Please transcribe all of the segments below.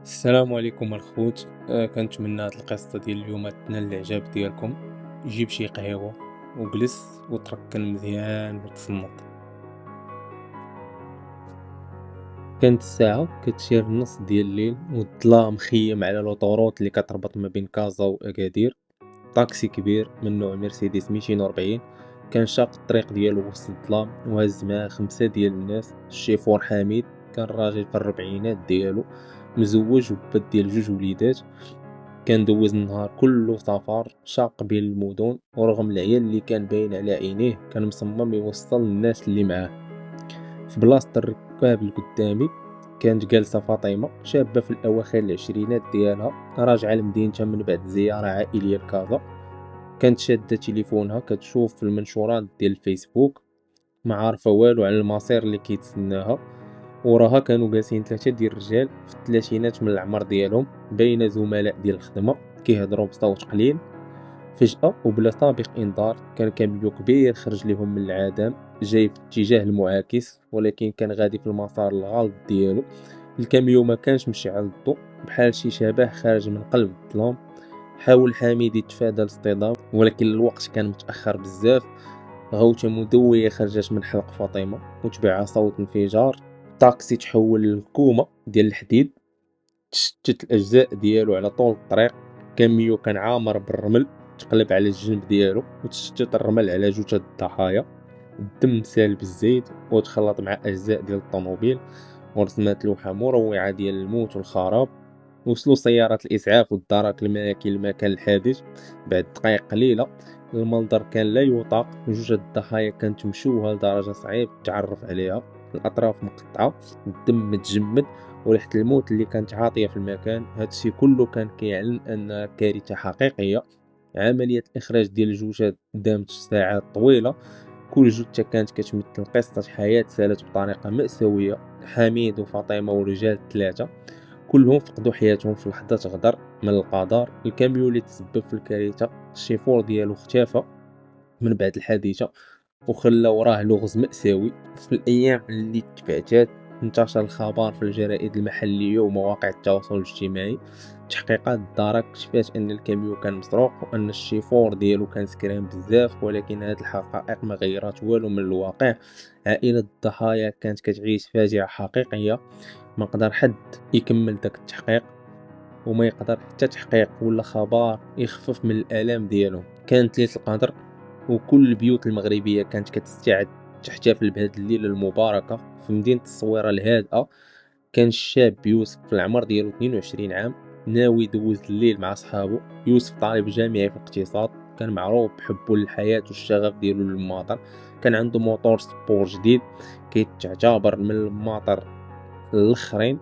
السلام عليكم الخوت. كنتمنى هاد القصه ديال اليوم تنال الاعجاب ديالكم. جيب شي قهوه وجلس وتركن مزيان وتصنت. كانت الساعه كتشير النص ديال الليل والظلام مخيم على لوطوروط اللي كتربط ما بين كازا واكادير. طاكسي كبير من نوع مرسيدس 240 كان شاق الطريق ديالو وسط الظلام وهز معاه 5 ديال الناس. الشيفور حميد كان راجل في الربعينات ديالو، مزوج وبات ديال 2 وليدات. كان دوز النهار كله سفر شاق بين المدن، ورغم العيال اللي كان باين على عينيه كان مصمم يوصل للناس اللي معاه. في بلاصة الركاب اللي قدامي كانت جالسة فاطمة، شابة في الأواخر العشرينات ديالها، راجعة لمدينتها من بعد زيارة عائلية لكازا. كانت شادة تليفونها كتشوف في المنشورات ديال الفيسبوك، ما عارفة والو على المصير اللي كيتسناها. وراها كانوا جالسين 3 ديال الرجال في الثلاثينات من العمر ديالهم، بين زملاء ديال الخدمة كيهضروا بصوت قليل. فجأة وبلا سابق إنذار كان كاميو كبير خرج ليهم من العدم، جاي في الاتجاه المعاكس ولكن كان غادي في المسار الغلط ديالو. الكاميو ما كانش مشعل الضوء، بحال شي شبح خارج من قلب الظلام. حاول حميد يتفادى الاصطدام ولكن الوقت كان متأخر بزاف. غوتة مدوية خرجت من حلق فاطمة وتبعها صوت انفجار. الطاكسي تحول للكومة ديال الحديد، تشتت الأجزاء ديالو على طول الطريق. كاميو كان عامر بالرمل تقلب على الجنب ديالو وتشتت الرمل على جثث الضحايا. الدم سال بالزيت وتخلط مع أجزاء ديال الطوموبيل ورسمات لوحة مروعة ديال الموت والخراب. وصلوا سيارات الإسعاف والدرك الملكي لمكان الحادث بعد دقائق قليلة. المنظر كان لا يطاق، جثث الضحايا كانت مشوهة لدرجة صعيب التعرف عليها، الأطراف مقطعة، الدم متجمد، وريحة الموت اللي كانت عاطية في المكان. هادشي كله كان كيعلن أن كارثة حقيقية. عملية الإخراج ديال الجثث دامت ساعات طويلة، كل جثة كانت كتمثل قصة حياة سالت بطريقة مأساوية. حميد وفاطمة ورجال 3 كلهم فقدوا حياتهم في لحظة غدر من القدر. الكاميو اللي تسبب في الكارثة الشيفور ديالو اختفى من بعد الحادثة وخلى وراه لغز مأساوي. في الأيام اللي تبعتات انتشر الخبر في الجرائد المحلية ومواقع التواصل الاجتماعي. تحقيقات الدارك كشفات أن الكاميو كان مسروق وأن الشيفور ديالو كان سكران بزاف، ولكن هاد الحقائق ما غيرات والو من الواقع. عائلة الضحايا كانت كتعيش فاجعة حقيقية. ما قدر حد يكمل داك التحقيق، وما يقدر حتى تحقيق ولا خبر يخفف من الآلام ديالهم. كانت ليلة القدر وكل البيوت المغربية كانت كتستعد تحتفل بهاد الليلة المباركة. في مدينة الصويرة الهادئة كان الشاب يوسف في العمر ديالو 22 عام ناوي يدوز الليل مع صحابه. يوسف طالب جامعي في الاقتصاد، كان معروف بحبه للحياة والشغف ديالو للماطر. كان عنده موتور سبور جديد كيتعتبر من الماطر الاخرين،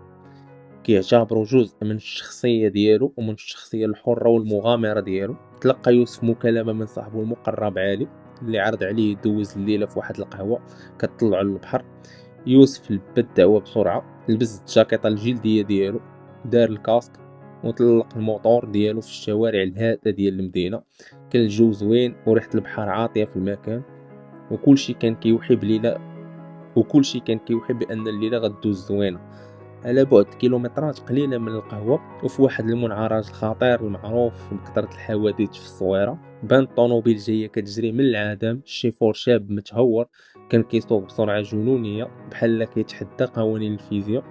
كيعتبروا جزء من الشخصية ديالو ومن الشخصية الحرة والمغامرة ديالو. تلقى يوسف مكالمة من صاحبه المقرب علي اللي عرض عليه يدوز الليلة في واحد القهوة كتطلع على البحر. يوسف لبى الدعوة بسرعة، لبس الجاكيطة الجلدية ديالو، دار الكاسك وطلق الموتور ديالو في الشوارع الهادئة ديال المدينة. كان الجو زوين وريحة البحر عاطية في المكان، وكلشي كان كيوحي بأن الليلة غدوز زوينة. على بعد كيلومترات قليلة من القهوة وفي واحد المنعرج الخطير المعروف بكثرة الحوادث في الصويرة، بان طونوبيل جاية كتجري من العدم. الشيفور شاب متهور كان كيسوق بسرعة جنونية بحال كيتحدى قوانين الفيزياء.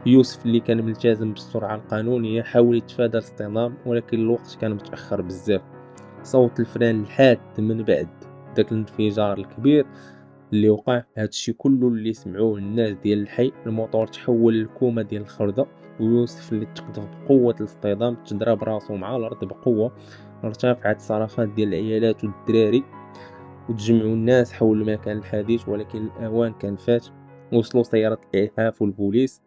يوسف اللي كان ملتزم بالسرعة القانونية حاول يتفادى الاصطدام ولكن الوقت كان متأخر بزاف. صوت الفران الحاد من بعد داك الانفجار الكبير اللي وقع، هادشي كله اللي سمعوه الناس ديال الحي. الموتور تحول لكومة ديال الخردة، ويوسف اللي تقذف بقوة الاصطدام تضرب راسو مع الأرض بقوة. ارتفعت صرخات ديال العيالات والدراري وتجمعوا الناس حول مكان الحادث، ولكن الأوان كان فات. وصلوا سيارة الإسعاف والبوليس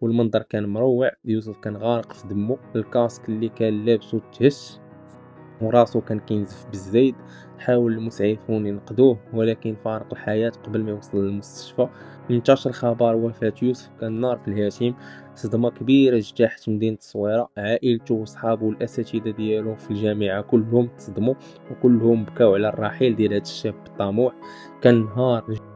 والمنظر كان مروع. يوسف كان غارق في دمه، الكاسك اللي كان لابسو تهش وراسو كان كينزف بالزايد. حاول المسعفون ينقذوه ولكن فارق الحياة قبل ما يوصل للمستشفى. انتشر خبر وفاة يوسف كالنار في الهشيم. صدمة كبيرة اجتاحت مدينة الصويرة، عائلته وصحابه والأساتذة ديالو في الجامعة كلهم تصدموا، وكلهم بكاو على الرحيل ديال هذا الشاب الطموح.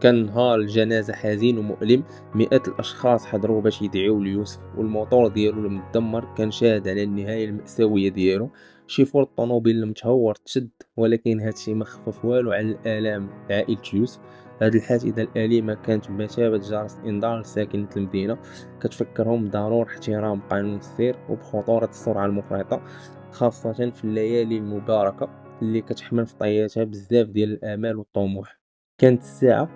كان نهار الجنازة حزين ومؤلم. مئات الأشخاص حضروا باش يدعيو ليوسف، والموتور ديالو المدمر كان شاهد على النهاية المأساوية ديالو. شيفور الطوموبيل المتهور تشد، ولكن هادشي ما خفف والو على الآلام عائلة يوسف. هاد الحادثة الأليمة كانت بمثابة جرس إنذار لساكنة المدينة، كتفكرهم بضرورة احترام قانون السير وبخطورة السرعة المفرطة، خاصة في الليالي المباركة اللي كتحمل في طياتها بزاف ديال الآمال والطموح. كانت الساعة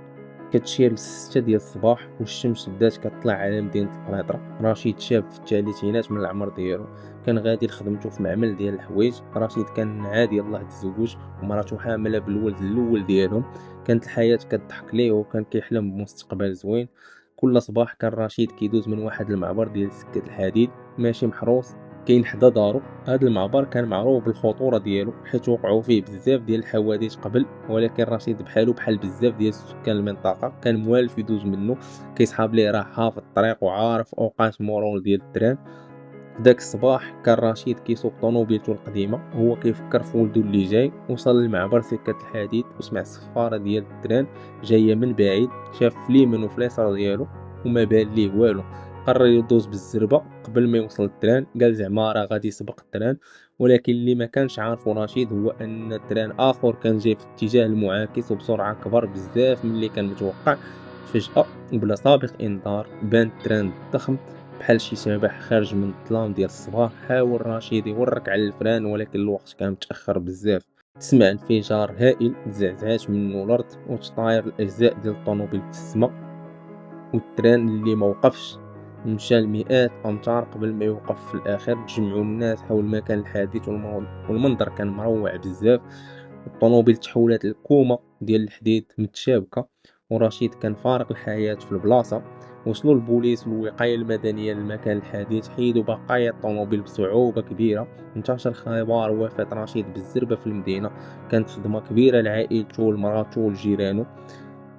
كتشير ل6 ديال الصباح والشمس بدات كطلع على مدينة القنيطرة. رشيد شاب في الثلاثينات من العمر ديالو، كان غادي لخدمتو في معمل ديال الحوايج. رشيد كان عادي يلاه تزوج ومراتو حاملة بالولد الأول ديالهم. كانت الحياة كتضحك ليه وكان كيحلم بمستقبل زوين. كل صباح كان رشيد كيدوز من واحد المعبر ديال سكة الحديد ماشي محروس كاين حدا دارو. هذا المعبر كان معروف بالخطورة ديالو حيت وقعوا فيه بزاف ديال الحوادث قبل، ولكن رشيد بحال بزاف ديال سكان المنطقة كان موالف يدوز منه. كيصحاب ليه راه حافظ الطريق وعارف اوقات مرور ديال التران. داك الصباح كان رشيد كيسوق طوموبيلته القديمة وهو كيفكر في ولدو اللي جاي. وصل للمعبر سكة الحديد وسمع الصفارة ديال التران جاية من بعيد. شاف في اليمين وفي اليسار ديالو وما بان ليه والو. قرر يدوز بالزربة قبل ما يوصل التران، قال زعما راه غادي يسبق التران. ولكن اللي ما كانش عارفو رشيد هو ان التران اخر كان جاي في الاتجاه المعاكس وبسرعة كبر بزاف من اللي كان متوقع. فجأة وبلا سابق انذار بان التران ضخم بحال شي شبح خارج من الظلام ديال الصباح. حاول رشيد يورك على الفران ولكن الوقت كان متأخر بزاف. تسمع انفجار هائل، تزعزعات منه الارض وتطاير الاجزاء ديال الطوموبيل في السماء. والتران اللي ما وقفش مشى لمئات امتار قبل ما يوقف في الاخر. تجمعوا الناس حول مكان الحادث والمنظر كان مروع بزاف. الطوموبيل تحولت لكومة ديال الحديد متشابكة، ورشيد كان فارق الحياة في البلاصة. وصلوا البوليس والوقاية المدنية للمكان الحادث، حيدوا بقايا الطوموبيل بصعوبة كبيرة. انتشر خبر وفاة رشيد بالزربة في المدينة. كانت صدمة كبيرة لعائلته ولمراتو ولجيرانو،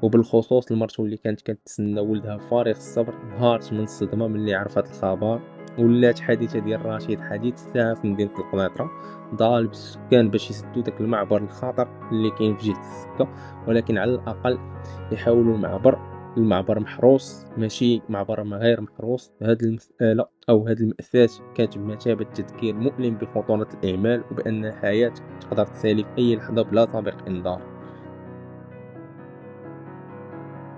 وبالخصوص لمرته اللي كانت كتسنى ولدها بفارغ الصبر. انهارت من الصدمة ملي عرفت الخبر. ولات حادثة ديال رشيد حديث الساعة في مدينة القنيطرة. ضال بالسكان باش يسدوا داك المعبر الخطر اللي كاين في جهة السكة، ولكن على الأقل يحاولوا المعبر محروس ماشي معبر ما غير محروس. هذه المسألة أو هذه المأساة كانت بمثابة تذكير مؤلم بخطورة الإهمال وبأن الحياة تقدر تسالي في أي لحظة بلا سابق إنذار.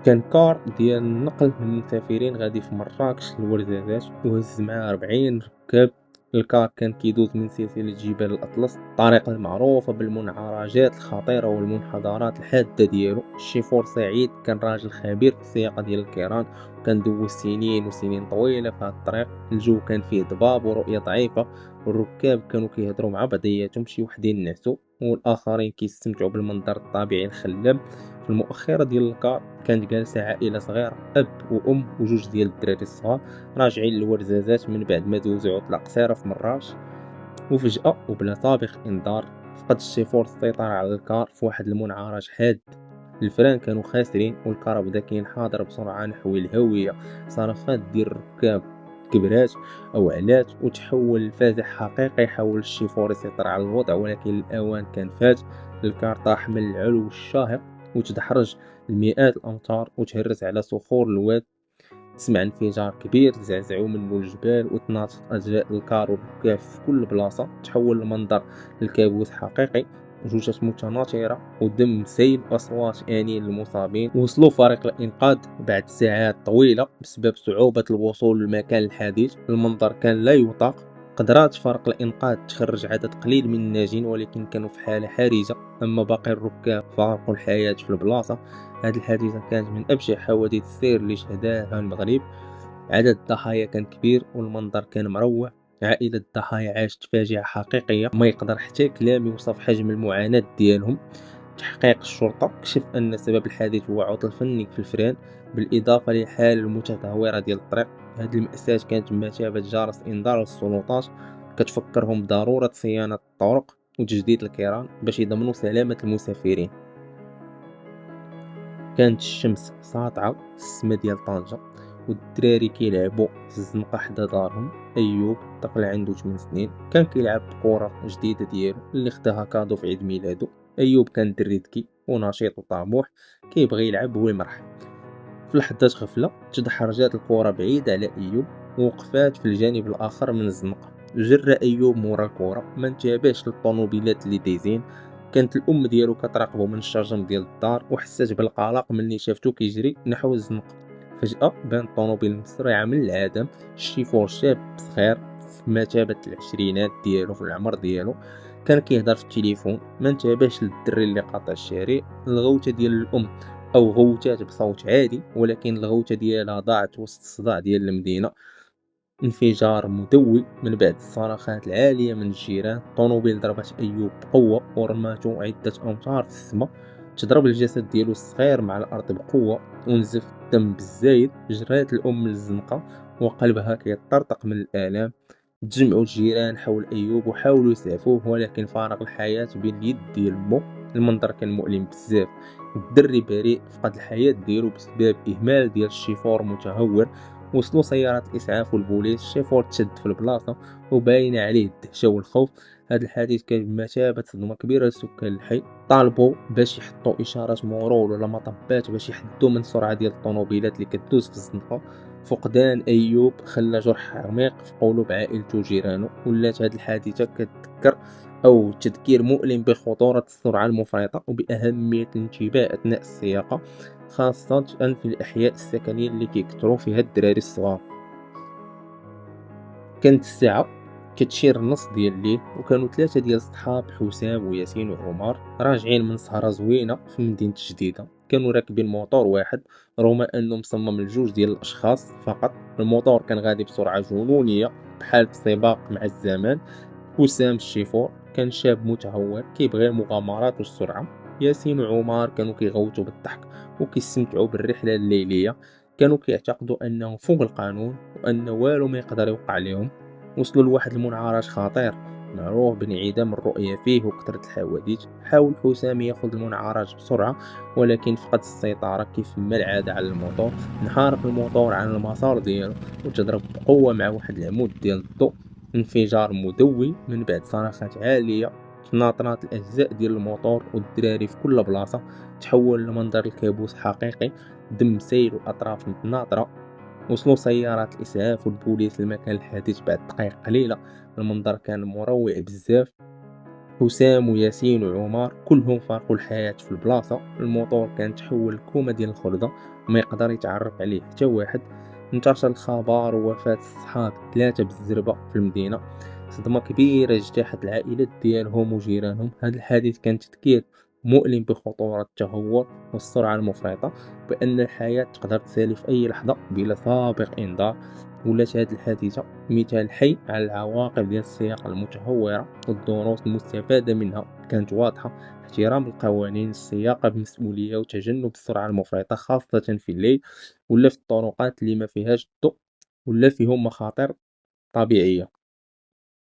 كان كار ديال النقل للمسافرين غادي في مراكش لورزازات وهز معاه 40 ركاب. الكار كان كيدوز من سلسلة جبال الأطلس، الطريق المعروفة بالمنعرجات الخطيرة والمنحدرات الحادة ديالو. الشيفور سعيد كان راجل خبير في السياقة ديال الكيران، وكان دوز سنين وسنين طويلة في هاد الطريق. الجو كان فيه ضباب ورؤية ضعيفة، والركاب كانوا كيهضروا مع بعضياتهم، شي وحدين نعسوا والآخرين كيستمتعوا بالمنظر الطبيعي الخلاب. في المؤخرة ديال الكار كانت جالسة عائلة صغيرة، أب وأم وجوج ديال الدراري الصغار راجعين للورزازات من بعد ما دوزو عطلة قصيرة في مراش. وفجأة وبلا سابق إنذار فقد الشيفور السيطرة على الكار في واحد المنعرج حاد. الفران كانوا خاسرين والكار بدا كينحدر بسرعة نحو الهاوية. صرخات ديال الركاب كبرات أو علات وتحول لفازع حقيقي. حاول الشيفور يسيطر على الوضع ولكن الأوان كان فات. الكار طاح من العلو الشاهق وتدحرج المئات الأمتار وتهرس على صخور الواد. تسمع انفجار كبير تزعزعوا منه الجبال وتناطت أجزاء الكار والركاب في كل بلاصة. تحول المنظر لكابوس حقيقي، جثث متناثرة ودم سيل وأصوات آنين للمصابين. وصلوا فريق الإنقاذ بعد ساعات طويلة بسبب صعوبة الوصول للمكان الحادث. المنظر كان لا يطاق. قدرات فريق الإنقاذ تخرج عدد قليل من الناجين ولكن كانوا في حالة حرجة. أما باقي الركاب فارقوا الحياة في البلاصة. هذه الحادثة كانت من أبشع حوادث السير اللي شهدها المغرب. عدد الضحايا كان كبير والمنظر كان مروع. عائلة الضحايا عاشت فاجعة حقيقية ما يقدر حتى كلام يوصف حجم المعاناة ديالهم. تحقيق الشرطة كشف أن سبب الحادث هو عطل فني في الفران بالإضافة للحالة المتدهورة ديال الطريق. هذه المأساة كانت بمثابة جرس إنذار للسلطات كتفكرهم بضرورة صيانة الطرق وتجديد الكيران باش يضمنوا سلامة المسافرين. كانت الشمس ساطعة في السما ديال طنجة، والدراري كيلعبوا في الزنقة حدا دارهم. أيوب طفل عنده 8 سنين كان كيلعب بكرة جديدة ديالو اللي خداها كادو في عيد ميلادو. أيوب كان دري ذكي ونشيط وطموح، كيبغي يلعب ويمرح. في لحظة غفلة تدحرجات الكرة بعيدة على أيوب ووقفات في الجانب الآخر من الزنقة. جرى أيوب مورا الكرة، ما انتبهش للطوموبيلات اللي دايزين. كانت الأم ديالو كتراقبو من الشرجم ديال الدار، وحسات بالقلق ملي شافتو كيجري نحو الزنقة. فجأة بان الطوموبيل مسرعة من العدم شيفور شاب صغير في مثابة العشرينات ديالو في العمر ديالو، كان كيهضر في التليفون. ما انتبهش للدري اللي قاطع الشارع. الغوتة ديال الأم أو غوتات بصوت عالي، ولكن الغوتة ديالها ضاعت وسط الصداع ديال المدينة. انفجار مدوي من بعد الصراخات العالية من الجيران، الطوموبيل ضربت أيوب بقوة ورماتو عدة أمتار في السما. تضرب الجسد ديالو الصغير مع الأرض بقوة ونزف الدم بالزايد. جرات الأم للزنقة وقلبها كيطرطق من الآلام. تجمعوا الجيران حول أيوب وحاولوا يسعفوه، ولكن فارق الحياة بين اليد ديال مو. المنظر كان مؤلم بزاف. الدري بريء فقد الحياة ديالو بسبب إهمال ديال الشيفور متهور. وصلوا سيارات الإسعاف والبوليس. الشيفور تشد في البلاصة وباين عليه الدهشة والخوف. هذا الحادث كان بمثابة صدمة كبيرة لسكان الحي. طالبوا باش يحطوا إشارات مرور ولا مطبات باش يحدوا من السرعة ديال الطوموبيلات اللي كدوز في الزنقة. فقدان أيوب خلى جرح عميق في قلوب عائلته وجيرانه. ولات هذه الحادثة كتذكر أو تذكير مؤلم بخطورة السرعة المفرطة وبأهمية الانتباه أثناء السياقة، خاصة في الأحياء السكنية اللي كيكثروا فيها الدراري الصغار. كانت الساعة كتشير النص ديال الليل، وكانوا ثلاثة ديال الصحاب حسام وياسين وعمر راجعين من سهرة زوينة في مدينة جديدة. كانوا راكبين موتور واحد رغم انه مصمم لجوج ديال الاشخاص فقط. الموتور كان غادي بسرعة جنونية بحال في سباق مع الزمان. حسام الشيفور كان شاب متهور كيبغي المغامرات والسرعة. ياسين وعمر كانوا كيغوتوا بالضحك وكيستمتعوا بالرحلة الليلية. كانوا كيعتقدوا أنهم فوق القانون وأن والو ما يقدر يوقع لهم. وصلوا لواحد المنعرج خطير معروف بانعدام الرؤية فيه وكثرة الحوادث. حاول حسام ياخذ المنعرج بسرعة، ولكن فقد السيطرة كيف ما العادة على الموتور. انحرف الموتور عن المسار ديالو وتضرب بقوة مع واحد العمود ديال الضوء. انفجار مدوي من بعد صرخات عالية تناطرات الأجزاء ديال الموتور والدراري في كل بلاصة. تحول لمنظر الكابوس حقيقي، دم سيل وأطراف متناثرة. وصلوا سيارات الإسعاف والبوليس لمكان الحادث بعد دقائق قليلة. المنظر كان مروع بزاف. حسام وياسين وعمر كلهم فارقوا الحياة في البلاصة. الموتور كان تحول لكومة ديال الخردة وما يقدر يتعرف عليه حتى واحد. انتشر الخبر ووفاة الصحاب ثلاثة بالزربة في المدينة. صدمة كبيرة اجتاحت العائلات ديالهم وجيرانهم. هذا الحادث كان تذكير مؤلم بخطورة التهور والسرعة المفرطة، بأن الحياة تقدر تسالي في أي لحظة بلا سابق إنذار. ولات هذه الحادثة مثال حي على العواقب ديال السياقة المتهورة، والدروس المستفادة منها كانت واضحة: احترام القوانين، السياقة بمسؤولية، وتجنب السرعة المفرطة خاصة في الليل ولا في الطرقات اللي ما فيهاش الضوء ولا فيهم مخاطر طبيعية.